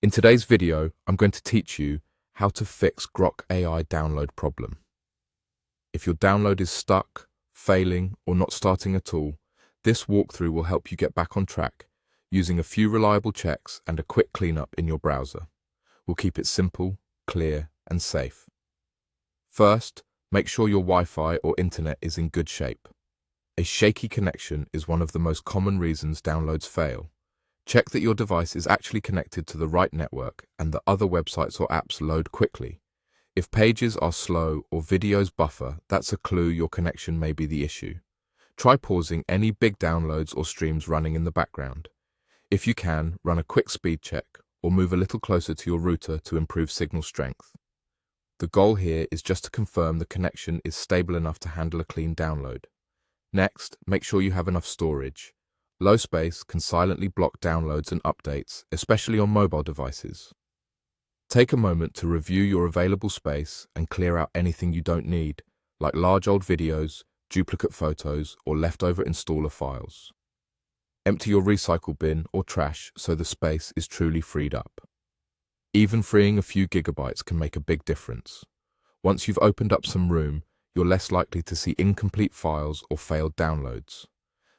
In today's video, I'm going to teach you how to fix Grok AI download problem. If your download is stuck, failing, or not starting at all, this walkthrough will help you get back on track using a few reliable checks and a quick cleanup in your browser. We'll keep it simple, clear, and safe. First, make sure your Wi-Fi or internet is in good shape. A shaky connection is one of the most common reasons downloads fail. Check that your device is actually connected to the right network and that other websites or apps load quickly. If pages are slow or videos buffer, that's a clue your connection may be the issue. Try pausing any big downloads or streams running in the background. If you can, run a quick speed check or move a little closer to your router to improve signal strength. The goal here is just to confirm the connection is stable enough to handle a clean download. Next, make sure you have enough storage. Low space can silently block downloads and updates, especially on mobile devices. Take a moment to review your available space and clear out anything you don't need, like large old videos, duplicate photos, or leftover installer files. Empty your recycle bin or trash so the space is truly freed up. Even freeing a few gigabytes can make a big difference. Once you've opened up some room, you're less likely to see incomplete files or failed downloads.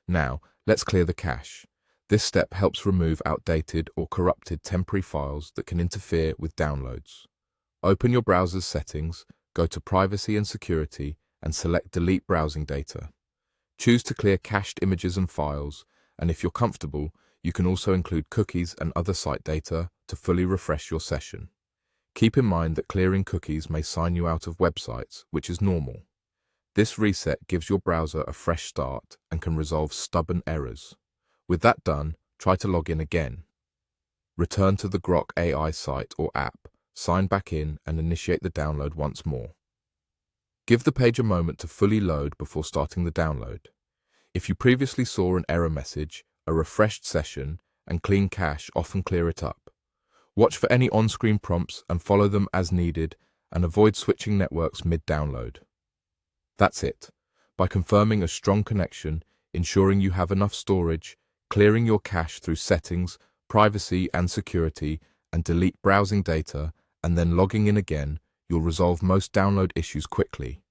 Now, let's clear the cache. This step helps remove outdated or corrupted temporary files that can interfere with downloads. Open your browser's settings, go to Privacy and Security, and select Delete Browsing Data. Choose to clear cached images and files, and if you're comfortable, you can also include cookies and other site data to fully refresh your session. Keep in mind that clearing cookies may sign you out of websites, which is normal. This reset gives your browser a fresh start and can resolve stubborn errors. With that done, try to log in again. Return to the Grok AI site or app, sign back in, and initiate the download once more. Give the page a moment to fully load before starting the download. If you previously saw an error message, a refreshed session and clean cache often clear it up. Watch for any on-screen prompts and follow them as needed, and avoid switching networks mid-download. That's it. By confirming a strong connection, ensuring you have enough storage, clearing your cache through settings, privacy and security, and delete browsing data, and then logging in again, you'll resolve most download issues quickly.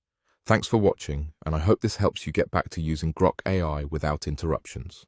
Thanks for watching, and I hope this helps you get back to using Grok AI without interruptions.